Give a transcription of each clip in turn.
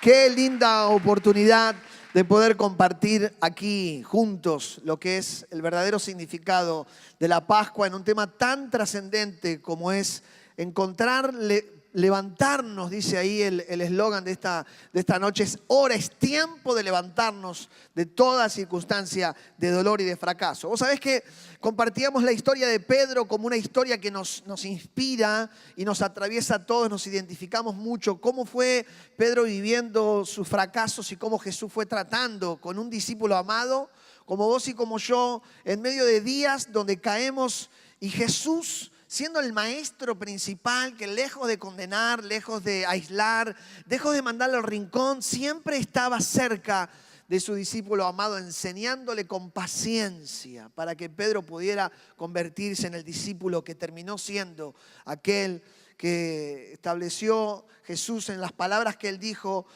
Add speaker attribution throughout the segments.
Speaker 1: Qué linda oportunidad de poder compartir aquí juntos lo que es el verdadero significado de la Pascua en un tema tan trascendente como es levantarnos, dice ahí el eslogan de esta noche, es hora, es tiempo de levantarnos de toda circunstancia de dolor y de fracaso. Vos sabés que compartíamos la historia de Pedro como una historia que nos inspira y nos atraviesa a todos, nos identificamos mucho. Cómo fue Pedro viviendo sus fracasos y cómo Jesús fue tratando con un discípulo amado, como vos y como yo, en medio de días donde caemos y Jesús, siendo el maestro principal que lejos de condenar, lejos de aislar, lejos de mandarlo al rincón, siempre estaba cerca de su discípulo amado, enseñándole con paciencia para que Pedro pudiera convertirse en el discípulo que terminó siendo aquel que estableció Jesús en las palabras que él dijo,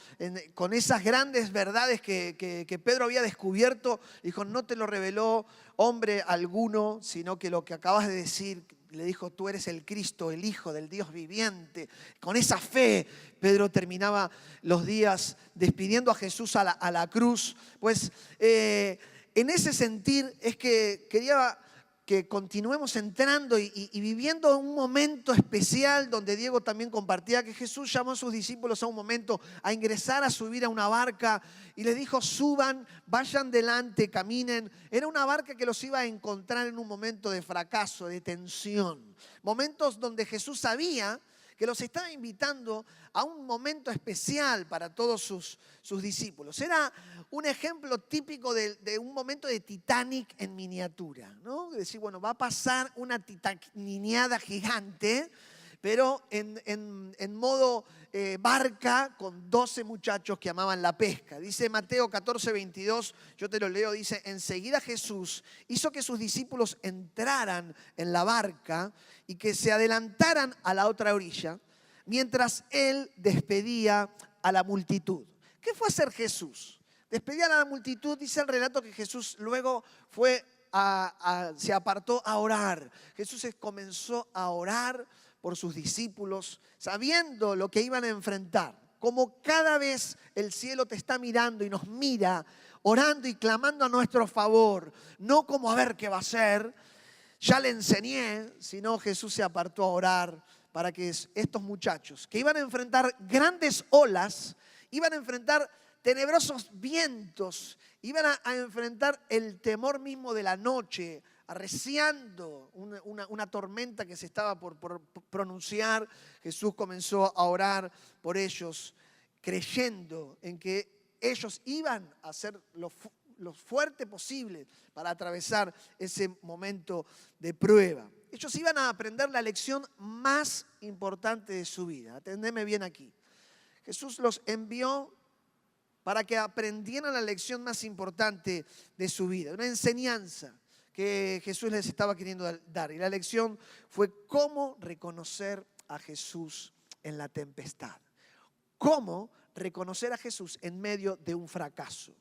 Speaker 1: con esas grandes verdades que Pedro había descubierto. Dijo, no te lo reveló hombre alguno, sino que lo que acabas de decir. Le dijo, tú eres el Cristo, el Hijo del Dios viviente. Con esa fe, Pedro terminaba los días despidiendo a Jesús a la cruz. Pues en ese sentir es que quería que continuemos entrando y viviendo un momento especial donde Diego también compartía que Jesús llamó a sus discípulos a un momento a ingresar, a subir a una barca y les dijo, suban, vayan delante, caminen. Era una barca que los iba a encontrar en un momento de fracaso, de tensión. Momentos donde Jesús sabía que los estaba invitando a un momento especial para todos sus discípulos. Era un ejemplo típico de un momento de Titanic en miniatura, ¿no? Decir, bueno, va a pasar una titaniada gigante, pero en modo barca con 12 muchachos que amaban la pesca. Dice Mateo 14:22, yo te lo leo, dice, enseguida Jesús hizo que sus discípulos entraran en la barca y que se adelantaran a la otra orilla, mientras él despedía a la multitud. ¿Qué fue hacer Jesús? Despedía a la multitud, dice el relato que Jesús luego se apartó a orar. Jesús comenzó a orar por sus discípulos, sabiendo lo que iban a enfrentar. Como cada vez el cielo te está mirando y nos mira, orando y clamando a nuestro favor, no como a ver qué va a ser, ya le enseñé, sino Jesús se apartó a orar para que estos muchachos que iban a enfrentar grandes olas, iban a enfrentar tenebrosos vientos, iban a enfrentar el temor mismo de la noche, arreciando una tormenta que se estaba por pronunciar. Jesús comenzó a orar por ellos, creyendo en que ellos iban a hacer lo fuerte posible para atravesar ese momento de prueba. Ellos iban a aprender la lección más importante de su vida. Atendeme bien aquí. Jesús los envió para que aprendieran la lección más importante de su vida, una enseñanza que Jesús les estaba queriendo dar. Y la lección fue cómo reconocer a Jesús en la tempestad. Cómo reconocer a Jesús en medio de un fracaso.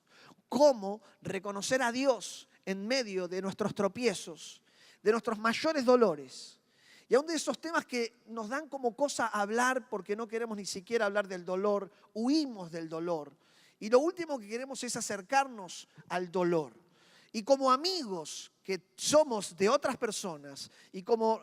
Speaker 1: Cómo reconocer a Dios en medio de nuestros tropiezos, de nuestros mayores dolores. Y aún de esos temas que nos dan como cosa hablar porque no queremos ni siquiera hablar del dolor, huimos del dolor. Y lo último que queremos es acercarnos al dolor. Y como amigos que somos de otras personas y como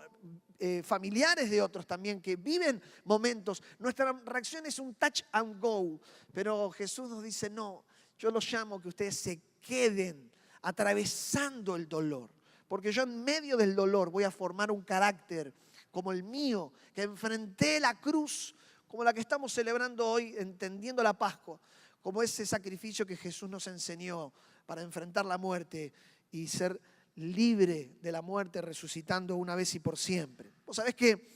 Speaker 1: familiares de otros también que viven momentos, nuestra reacción es un touch and go. Pero Jesús nos dice, no, yo los llamo que ustedes se queden atravesando el dolor. Porque yo en medio del dolor voy a formar un carácter como el mío, que enfrenté la cruz, como la que estamos celebrando hoy, entendiendo la Pascua, como ese sacrificio que Jesús nos enseñó para enfrentar la muerte y ser libre de la muerte, resucitando una vez y por siempre. Vos sabés que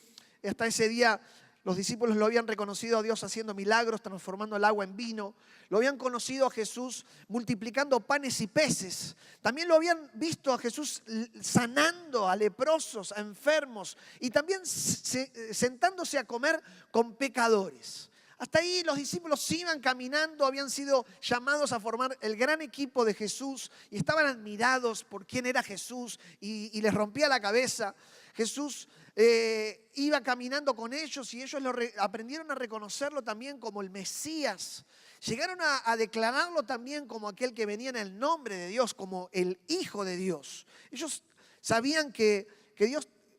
Speaker 1: hasta ese día los discípulos lo habían reconocido a Dios haciendo milagros, transformando el agua en vino. Lo habían conocido a Jesús multiplicando panes y peces. También lo habían visto a Jesús sanando a leprosos, a enfermos y también sentándose a comer con pecadores. Hasta ahí los discípulos iban caminando, habían sido llamados a formar el gran equipo de Jesús y estaban admirados por quién era Jesús y les rompía la cabeza. Jesús iba caminando con ellos y ellos aprendieron a reconocerlo también como el Mesías. Llegaron a declararlo también como aquel que venía en el nombre de Dios, como el Hijo de Dios. Ellos sabían que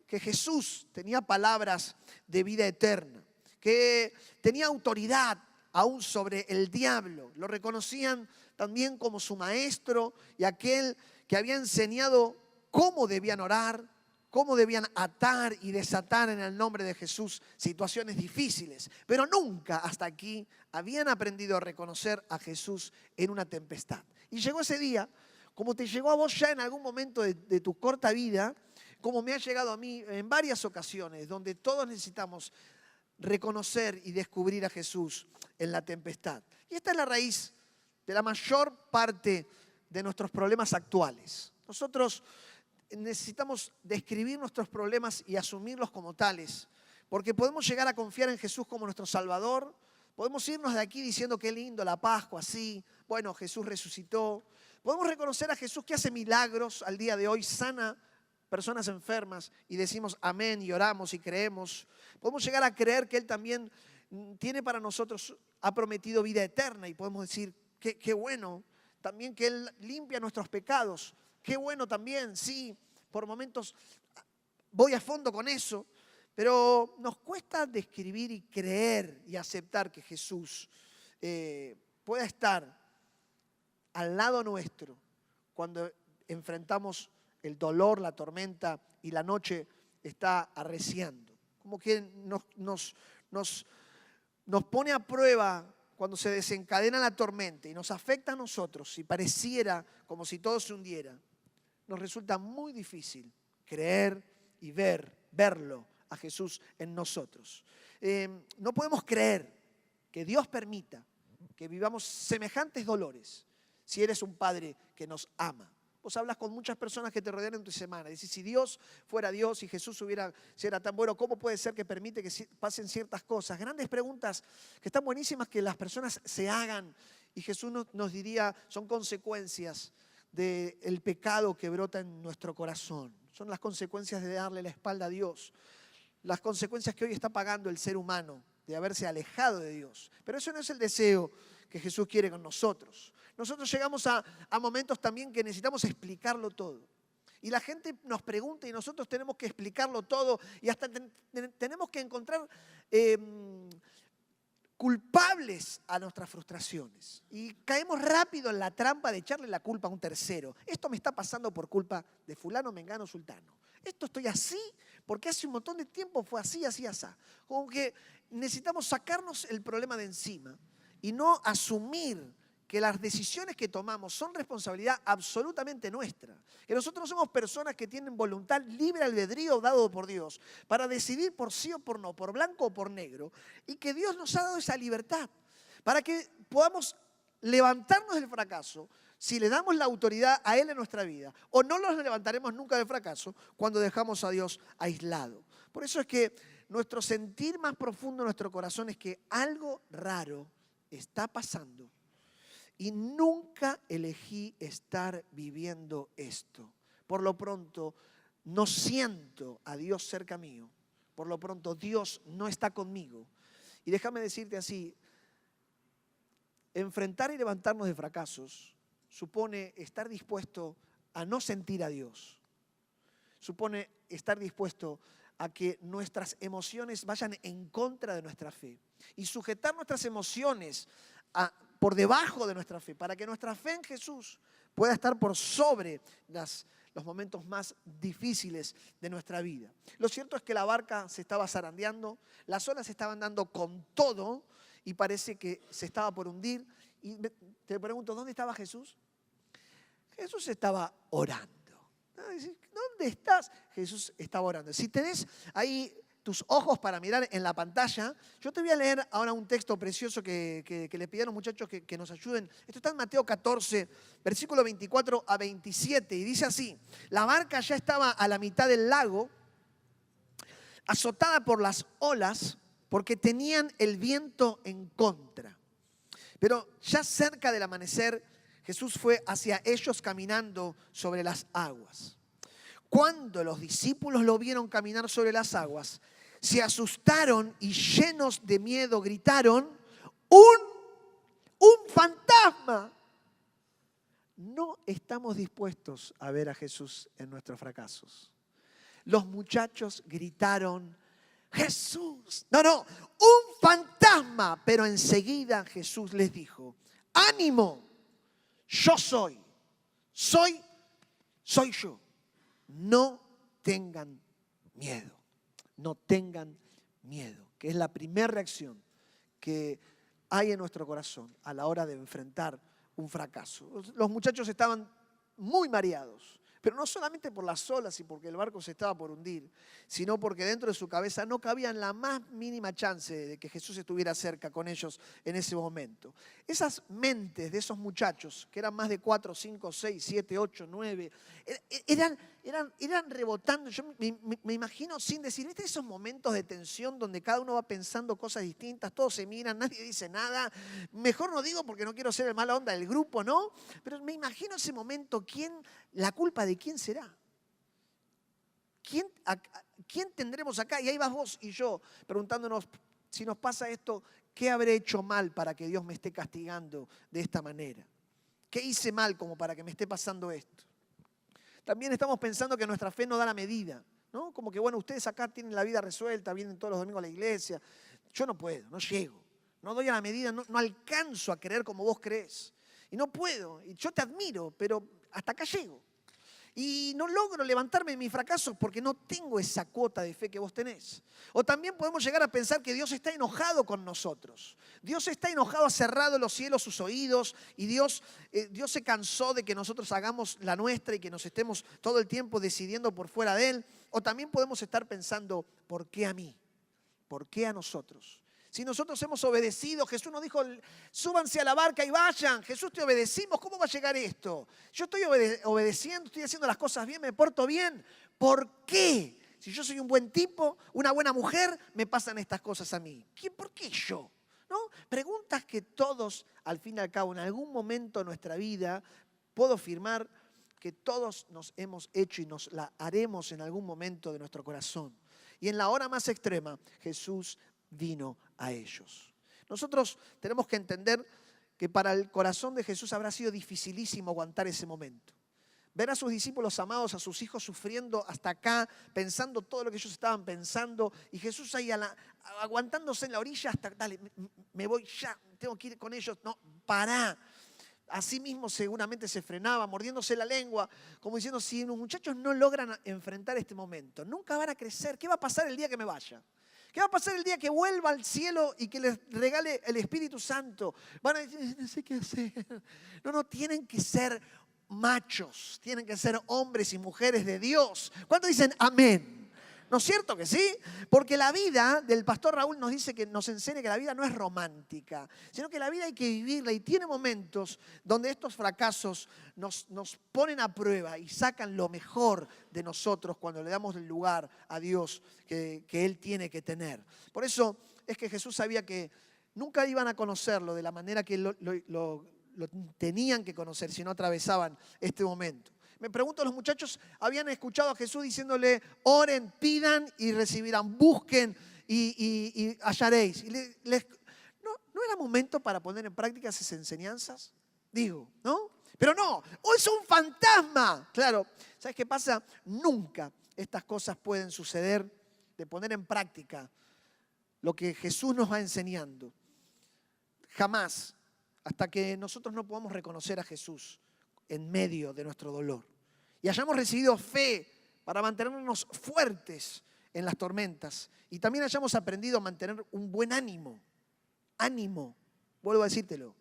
Speaker 1: Jesús tenía palabras de vida eterna, que tenía autoridad aún sobre el diablo. Lo reconocían también como su maestro y aquel que había enseñado cómo debían orar, cómo debían atar y desatar en el nombre de Jesús situaciones difíciles. Pero nunca hasta aquí habían aprendido a reconocer a Jesús en una tempestad. Y llegó ese día, como te llegó a vos ya en algún momento de tu corta vida, como me ha llegado a mí en varias ocasiones, donde todos necesitamos reconocer y descubrir a Jesús en la tempestad. Y esta es la raíz de la mayor parte de nuestros problemas actuales. Nosotros necesitamos describir nuestros problemas y asumirlos como tales, porque podemos llegar a confiar en Jesús como nuestro Salvador, podemos irnos de aquí diciendo qué lindo la Pascua, sí, bueno, Jesús resucitó, podemos reconocer a Jesús que hace milagros al día de hoy, sana personas enfermas y decimos amén y oramos y creemos. Podemos llegar a creer que Él también tiene para nosotros, ha prometido vida eterna y podemos decir qué bueno, también que Él limpia nuestros pecados. Qué bueno también, sí, por momentos voy a fondo con eso, pero nos cuesta describir y creer y aceptar que Jesús pueda estar al lado nuestro cuando enfrentamos el dolor, la tormenta y la noche está arreciando. Como que nos pone a prueba cuando se desencadena la tormenta y nos afecta a nosotros y pareciera como si todo se hundiera. Nos resulta muy difícil creer y verlo a Jesús en nosotros. No podemos creer que Dios permita que vivamos semejantes dolores si eres un Padre que nos ama. Vos hablas con muchas personas que te rodean en tu semana. Dices, si Dios fuera Dios y Jesús si era tan bueno, ¿cómo puede ser que permite que pasen ciertas cosas? Grandes preguntas que están buenísimas que las personas se hagan. Y Jesús nos diría, son consecuencias del pecado que brota en nuestro corazón. Son las consecuencias de darle la espalda a Dios. Las consecuencias que hoy está pagando el ser humano de haberse alejado de Dios. Pero eso no es el deseo que Jesús quiere con nosotros. Nosotros llegamos a momentos también que necesitamos explicarlo todo. Y la gente nos pregunta y nosotros tenemos que explicarlo todo y hasta tenemos que encontrar culpables a nuestras frustraciones. Y caemos rápido en la trampa de echarle la culpa a un tercero. Esto me está pasando por culpa de fulano, mengano, sultano. Esto estoy así porque hace un montón de tiempo fue así, así, así. Como que necesitamos sacarnos el problema de encima y no asumir que las decisiones que tomamos son responsabilidad absolutamente nuestra. Que nosotros no somos personas que tienen voluntad, libre albedrío dado por Dios para decidir por sí o por no, por blanco o por negro. Y que Dios nos ha dado esa libertad para que podamos levantarnos del fracaso si le damos la autoridad a Él en nuestra vida. O no nos levantaremos nunca del fracaso cuando dejamos a Dios aislado. Por eso es que nuestro sentir más profundo en nuestro corazón es que algo raro está pasando. Y nunca elegí estar viviendo esto. Por lo pronto, no siento a Dios cerca mío. Por lo pronto, Dios no está conmigo. Y déjame decirte así, enfrentar y levantarnos de fracasos supone estar dispuesto a no sentir a Dios. Supone estar dispuesto a que nuestras emociones vayan en contra de nuestra fe. Y sujetar nuestras emociones por debajo de nuestra fe, para que nuestra fe en Jesús pueda estar por sobre los momentos más difíciles de nuestra vida. Lo cierto es que la barca se estaba zarandeando, las olas estaban dando con todo y parece que se estaba por hundir. Y te pregunto, ¿dónde estaba Jesús? Jesús estaba orando. ¿Dónde estás? Jesús estaba orando. Si tenés ahí tus ojos para mirar en la pantalla, yo te voy a leer ahora un texto precioso que le pidieron muchachos que nos ayuden. Esto está en Mateo 14, versículo 24 a 27, y dice así: la barca ya estaba a la mitad del lago, azotada por las olas, porque tenían el viento en contra. Pero ya cerca del amanecer, Jesús fue hacia ellos caminando sobre las aguas. Cuando los discípulos lo vieron caminar sobre las aguas, se asustaron y llenos de miedo gritaron, ¡un fantasma! No estamos dispuestos a ver a Jesús en nuestros fracasos. Los muchachos gritaron, ¡Jesús! No, un fantasma. Pero enseguida Jesús les dijo, ¡ánimo! Yo soy yo. No tengan miedo, no tengan miedo, que es la primera reacción que hay en nuestro corazón a la hora de enfrentar un fracaso. Los muchachos estaban muy mareados, pero no solamente por las olas y porque el barco se estaba por hundir, sino porque dentro de su cabeza no cabía la más mínima chance de que Jesús estuviera cerca con ellos en ese momento. Esas mentes de esos muchachos, que eran más de 4, 5, 6, 7, 8, 9, eran rebotando. Yo me imagino sin decir, ¿viste esos momentos de tensión donde cada uno va pensando cosas distintas, todos se miran, nadie dice nada? Mejor no digo porque no quiero ser el mala onda del grupo, ¿no? Pero me imagino ese momento, ¿la culpa de quién será? ¿Quién tendremos acá? Y ahí vas vos y yo preguntándonos, si nos pasa esto, ¿qué habré hecho mal para que Dios me esté castigando de esta manera? ¿Qué hice mal como para que me esté pasando esto? También estamos pensando que nuestra fe no da la medida, ¿no? Como que, bueno, ustedes acá tienen la vida resuelta, vienen todos los domingos a la iglesia. Yo no puedo, no llego, no doy a la medida, no alcanzo a creer como vos creés. Y no puedo, y yo te admiro, pero hasta acá llego. Y no logro levantarme de mis fracasos porque no tengo esa cuota de fe que vos tenés. O también podemos llegar a pensar que Dios está enojado con nosotros. Dios está enojado, ha cerrado los cielos sus oídos y Dios se cansó de que nosotros hagamos la nuestra y que nos estemos todo el tiempo decidiendo por fuera de Él. O también podemos estar pensando, ¿por qué a mí? ¿Por qué a nosotros? Si nosotros hemos obedecido, Jesús nos dijo, súbanse a la barca y vayan. Jesús, te obedecimos, ¿cómo va a llegar esto? Yo estoy obedeciendo, estoy haciendo las cosas bien, me porto bien. ¿Por qué? Si yo soy un buen tipo, una buena mujer, me pasan estas cosas a mí. ¿Por qué yo? ¿No? Preguntas que todos, al fin y al cabo, en algún momento de nuestra vida, puedo afirmar que todos nos hemos hecho y nos la haremos en algún momento de nuestro corazón. Y en la hora más extrema, Jesús vino a ellos. Nosotros tenemos que entender que para el corazón de Jesús habrá sido dificilísimo aguantar ese momento. Ver a sus discípulos amados, a sus hijos sufriendo hasta acá, pensando todo lo que ellos estaban pensando, y Jesús ahí aguantándose en la orilla hasta, dale, me voy ya, tengo que ir con ellos. No, pará. Así mismo seguramente se frenaba, mordiéndose la lengua, como diciendo, si los muchachos no logran enfrentar este momento, nunca van a crecer. ¿Qué va a pasar el día que me vaya? ¿Qué va a pasar el día que vuelva al cielo y que les regale el Espíritu Santo? Van a decir, no sé qué hacer. No, tienen que ser machos, tienen que ser hombres y mujeres de Dios. ¿Cuántos dicen amén? ¿No es cierto que sí? Porque la vida del pastor Raúl nos dice que nos enseña que la vida no es romántica, sino que la vida hay que vivirla y tiene momentos donde estos fracasos nos ponen a prueba y sacan lo mejor de nosotros cuando le damos el lugar a Dios que Él tiene que tener. Por eso es que Jesús sabía que nunca iban a conocerlo de la manera que lo tenían que conocer si no atravesaban este momento. Me pregunto, los muchachos habían escuchado a Jesús diciéndole, oren, pidan y recibirán, busquen y hallaréis. ¿No era momento para poner en práctica esas enseñanzas? Digo, ¿no? Pero no, hoy es un fantasma. Claro, ¿sabes qué pasa? Nunca estas cosas pueden suceder de poner en práctica lo que Jesús nos va enseñando. Jamás, hasta que nosotros no podamos reconocer a Jesús en medio de nuestro dolor y hayamos recibido fe para mantenernos fuertes en las tormentas y también hayamos aprendido a mantener un buen ánimo. Ánimo, vuelvo a decírtelo,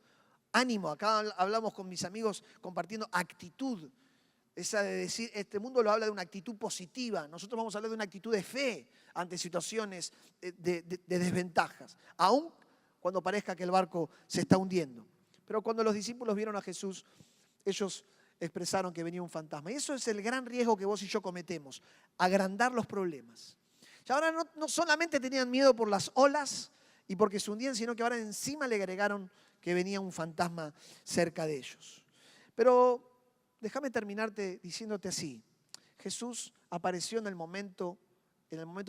Speaker 1: ánimo. Acá hablamos con mis amigos compartiendo actitud, esa de decir, este mundo lo habla de una actitud positiva, nosotros vamos a hablar de una actitud de fe ante situaciones de desventajas, aun cuando parezca que el barco se está hundiendo. Pero cuando los discípulos vieron a Jesús, ellos expresaron que venía un fantasma. Y eso es el gran riesgo que vos y yo cometemos, agrandar los problemas. Y ahora no solamente tenían miedo por las olas y porque se hundían, sino que ahora encima le agregaron que venía un fantasma cerca de ellos. Pero déjame terminarte diciéndote así. Jesús apareció en el momento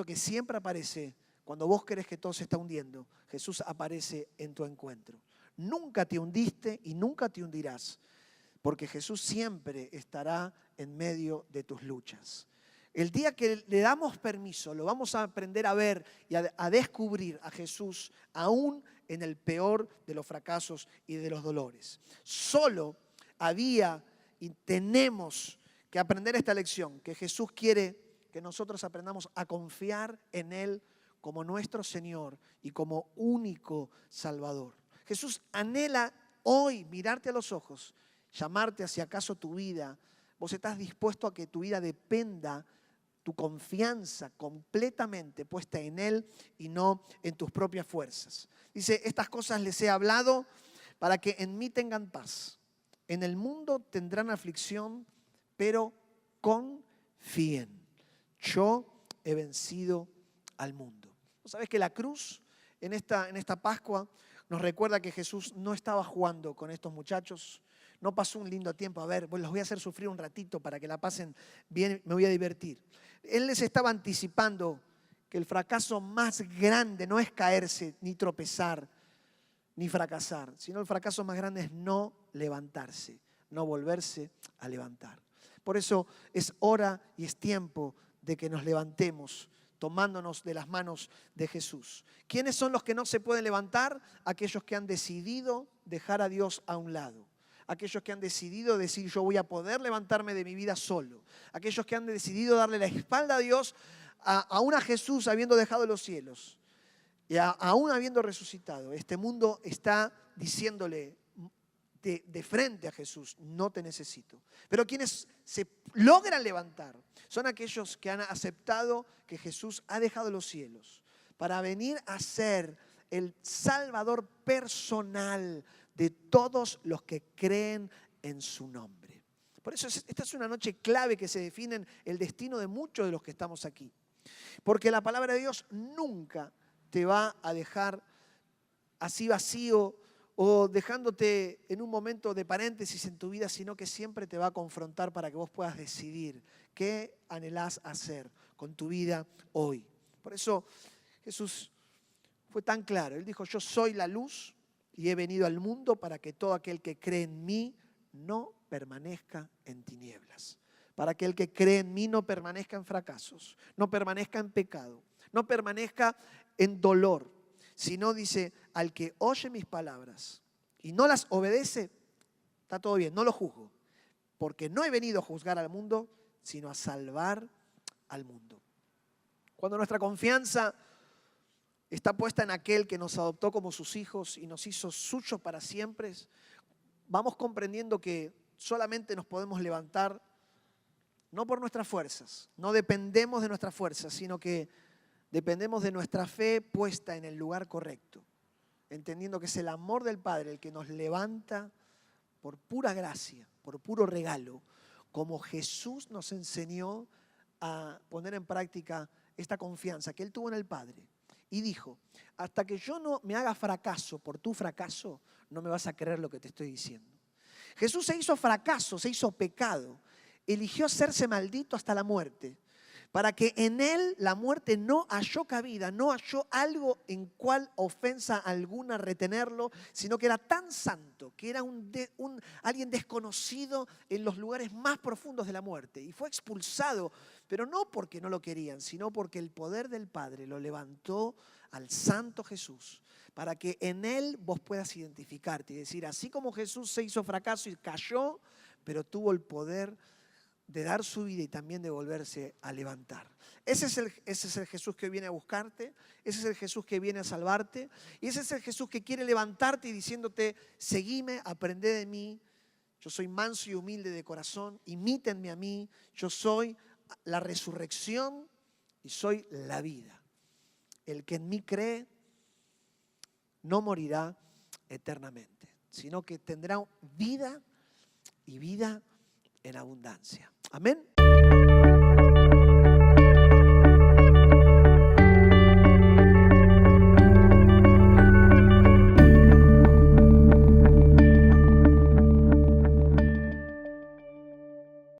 Speaker 1: que siempre aparece. Cuando vos crees que todo se está hundiendo, Jesús aparece en tu encuentro. Nunca te hundiste y nunca te hundirás, porque Jesús siempre estará en medio de tus luchas. El día que le damos permiso, lo vamos a aprender a ver y a descubrir a Jesús aún en el peor de los fracasos y de los dolores. Solo había y tenemos que aprender esta lección, que Jesús quiere que nosotros aprendamos a confiar en Él como nuestro Señor y como único Salvador. Jesús anhela hoy mirarte a los ojos, llamarte hacia acaso tu vida. Vos estás dispuesto a que tu vida dependa, tu confianza completamente puesta en Él y no en tus propias fuerzas. Dice, estas cosas les he hablado para que en mí tengan paz. En el mundo tendrán aflicción, pero confíen. Yo he vencido al mundo. ¿Sabes que la cruz en esta Pascua nos recuerda que Jesús no estaba jugando con estos muchachos? No pasó un lindo tiempo, a ver, pues los voy a hacer sufrir un ratito para que la pasen bien, me voy a divertir. Él les estaba anticipando que el fracaso más grande no es caerse, ni tropezar, ni fracasar, sino el fracaso más grande es no levantarse, no volverse a levantar. Por eso es hora y es tiempo de que nos levantemos, tomándonos de las manos de Jesús. ¿Quiénes son los que no se pueden levantar? Aquellos que han decidido dejar a Dios a un lado. Aquellos que han decidido decir yo voy a poder levantarme de mi vida solo. Aquellos que han decidido darle la espalda a Dios, aún a Jesús habiendo dejado los cielos. Y aún habiendo resucitado. Este mundo está diciéndole de frente a Jesús, no te necesito. Pero quienes se logran levantar son aquellos que han aceptado que Jesús ha dejado los cielos para venir a ser el Salvador personal de todos los que creen en su nombre. Por eso esta es una noche clave que se define el destino de muchos de los que estamos aquí. Porque la palabra de Dios nunca te va a dejar así vacío o dejándote en un momento de paréntesis en tu vida, sino que siempre te va a confrontar para que vos puedas decidir qué anhelás hacer con tu vida hoy. Por eso Jesús fue tan claro. Él dijo, yo soy la luz y he venido al mundo para que todo aquel que cree en mí no permanezca en tinieblas. Para que el que cree en mí no permanezca en fracasos, no permanezca en pecado, no permanezca en dolor, sino dice, al que oye mis palabras y no las obedece, está todo bien, no lo juzgo, porque no he venido a juzgar al mundo, sino a salvar al mundo. Cuando nuestra confianza está puesta en aquel que nos adoptó como sus hijos y nos hizo suyos para siempre, vamos comprendiendo que solamente nos podemos levantar no por nuestras fuerzas, no dependemos de nuestras fuerzas, sino que dependemos de nuestra fe puesta en el lugar correcto, entendiendo que es el amor del Padre el que nos levanta por pura gracia, por puro regalo, como Jesús nos enseñó a poner en práctica esta confianza que Él tuvo en el Padre. Y dijo, hasta que yo no me haga fracaso por tu fracaso, no me vas a creer lo que te estoy diciendo. Jesús se hizo fracaso, se hizo pecado, eligió hacerse maldito hasta la muerte, para que en Él la muerte no halló cabida, no halló algo en cual ofensa alguna retenerlo, sino que era tan santo, que era alguien desconocido en los lugares más profundos de la muerte. Y fue expulsado, pero no porque no lo querían, sino porque el poder del Padre lo levantó al santo Jesús, para que en Él vos puedas identificarte y decir, así como Jesús se hizo fracaso y cayó, pero tuvo el poder de dar su vida y también de volverse a levantar. Ese es el Jesús que viene a buscarte, ese es el Jesús que viene a salvarte, y ese es el Jesús que quiere levantarte y diciéndote, seguime, aprende de mí, yo soy manso y humilde de corazón, imítenme a mí, yo soy la resurrección y soy la vida. El que en mí cree no morirá eternamente, sino que tendrá vida y vida en abundancia. Amén.